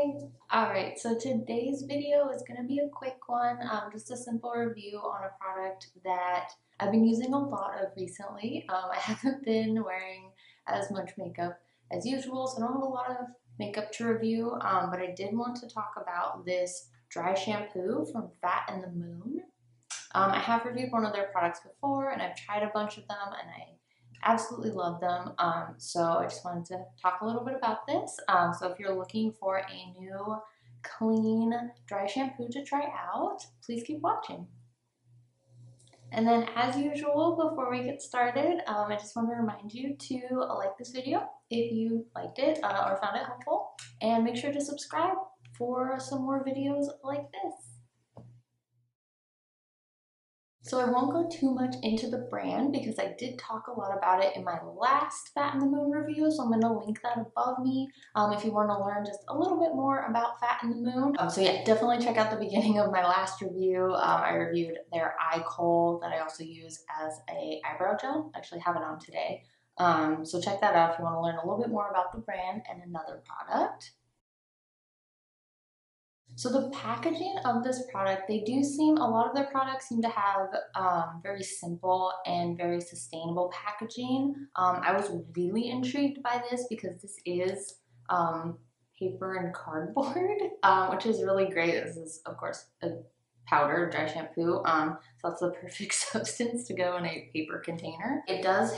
Hi! Alright, so today's video is going to be a quick one, just a simple review on a product that I've been using a lot of recently. I haven't been wearing as much makeup as usual, so I don't have a lot of makeup to review, but I did want to talk about this dry shampoo from Fat and the Moon. I have reviewed one of their products before, and I've tried a bunch of them, and I absolutely love them. So I just wanted to talk a little bit about this. So if you're looking for a new, clean, dry shampoo to try out, please keep watching. And then as usual, before we get started, I just want to remind you to like this video if you liked it or found it helpful, and make sure to subscribe for some more videos like this. So I won't go too much into the brand because I did talk a lot about it in my last Fat and the Moon review, so I'm going to link that above me if you want to learn just a little bit more about Fat and the Moon. So yeah, definitely check out the beginning of my last review. I reviewed their eye kohl that I also use as a eyebrow gel. I actually have it on today. So check that out if you want to learn a little bit more about the brand and another product. So the packaging of this product, a lot of their products seem to have very simple and very sustainable packaging. I was really intrigued by this because this is paper and cardboard, which is really great. This is, of course, a powder, dry shampoo, so that's the perfect substance to go in a paper container. It has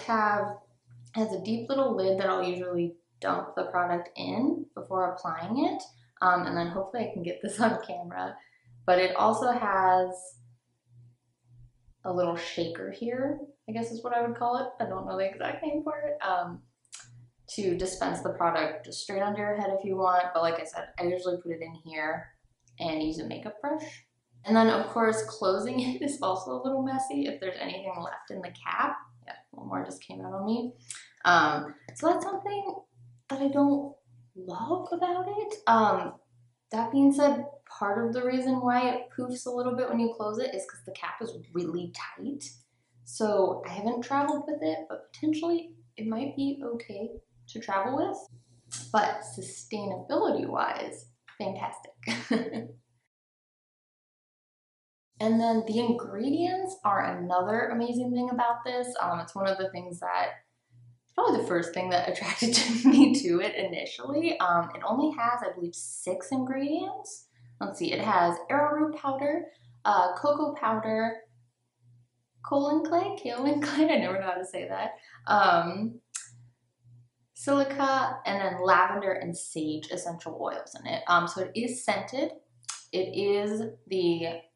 a deep little lid that I'll usually dump the product in before applying it. And then hopefully I can get this on camera. But it also has a little shaker here, I guess is what I would call it. I don't know the exact name for it. To dispense the product just straight under your head if you want. But like I said, I usually put it in here and use a makeup brush. And then of course, closing it is also a little messy if there's anything left in the cap. Yeah, one more just came out on me. So that's something that I don't love about it. That being said, part of the reason why it poofs a little bit when you close it is because the cap is really tight. So I haven't traveled with it, but potentially it might be okay to travel with. But sustainability wise, fantastic. And then the ingredients are another amazing thing about this. It's one of the things that probably the first thing that attracted me to it initially. It only has, I believe, 6 ingredients. Let's see, it has arrowroot powder, cocoa powder, kaolin clay, I never know how to say that, silica, and then lavender and sage essential oils in it. So it is scented. It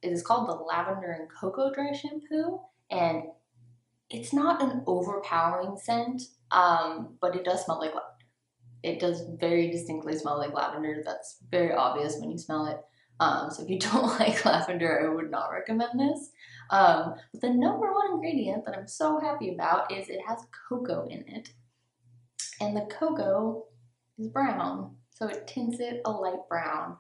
is called the Lavender and Cocoa Dry Shampoo, and it's not an overpowering scent, but it does smell like lavender. It does very distinctly smell like lavender. That's very obvious when you smell it. So if you don't like lavender, I would not recommend this. But the number one ingredient that I'm so happy about is it has cocoa in it. And the cocoa is brown, so it tints it a light brown.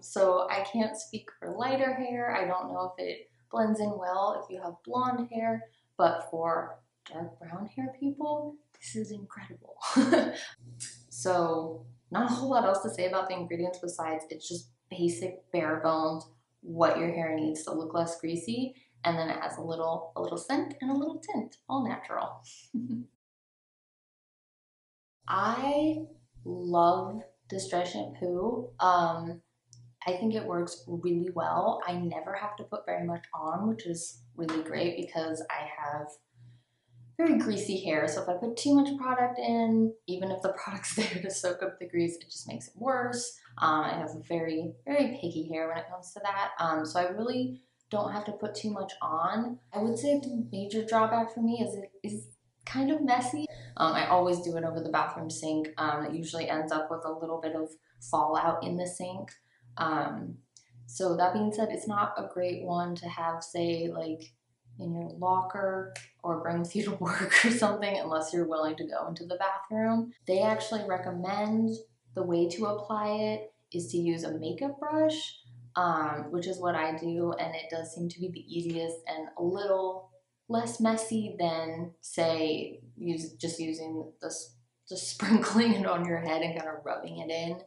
So I can't speak for lighter hair. I don't know if it blends in well if you have blonde hair, but for dark brown hair people, this is incredible. So not a whole lot else to say about the ingredients besides it's just basic bare bones what your hair needs to look less greasy, and then it has a little scent and a little tint, all natural. I love this dry shampoo. I think it works really well. I never have to put very much on, which is really great because I have very greasy hair. So if I put too much product in, even if the product's there to soak up the grease, it just makes it worse. I have very, very picky hair when it comes to that. So I really don't have to put too much on. I would say the major drawback for me is it is kind of messy. I always do it over the bathroom sink. It usually ends up with a little bit of fallout in the sink. So that being said, it's not a great one to have, say, like in your locker or bring with you to work or something unless you're willing to go into the bathroom. They actually recommend the way to apply it is to use a makeup brush, which is what I do, and it does seem to be the easiest and a little less messy than, say, just using this, just sprinkling it on your head and kind of rubbing it in.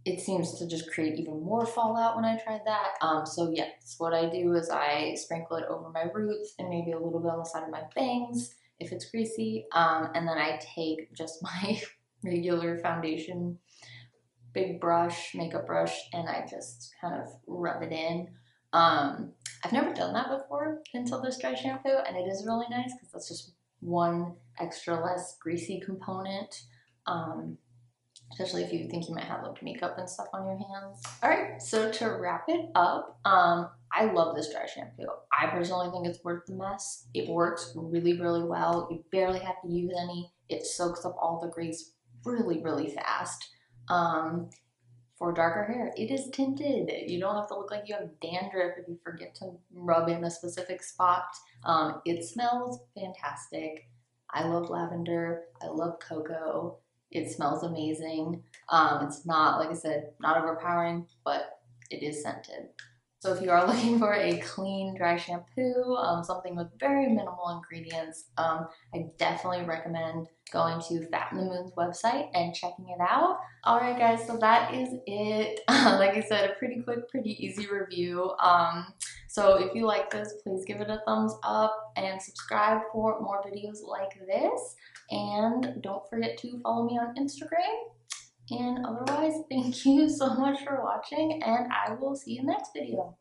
it seems to just create even more fallout when I tried that. So yes, what I do is I sprinkle it over my roots and maybe a little bit on the side of my bangs if it's greasy. And then I take just my regular foundation, big brush, makeup brush, and I just kind of rub it in. I've never done that before until this dry shampoo, and it is really nice because that's just one extra less greasy component. Um, Especially if you think you might have like makeup and stuff on your hands. All right, so to wrap it up, I love this dry shampoo. I personally think it's worth the mess. It works really, really well. You barely have to use any. It soaks up all the grease really, really fast. Um, for darker hair, it is tinted. You don't have to look like you have dandruff if you forget to rub in a specific spot. It smells fantastic. I love lavender. I love cocoa. It smells amazing. It's not, like I said, not overpowering, but it is scented. So if you are looking for a clean, dry shampoo, something with very minimal ingredients, I definitely recommend going to Fat in the Moon's website and checking it out. All right, guys, so that is it. Like I said, a pretty quick, pretty easy review. So if you like this, please give it a thumbs up and subscribe for more videos like this. And don't forget to follow me on Instagram. And otherwise, thank you so much for watching, and I will see you in the next video.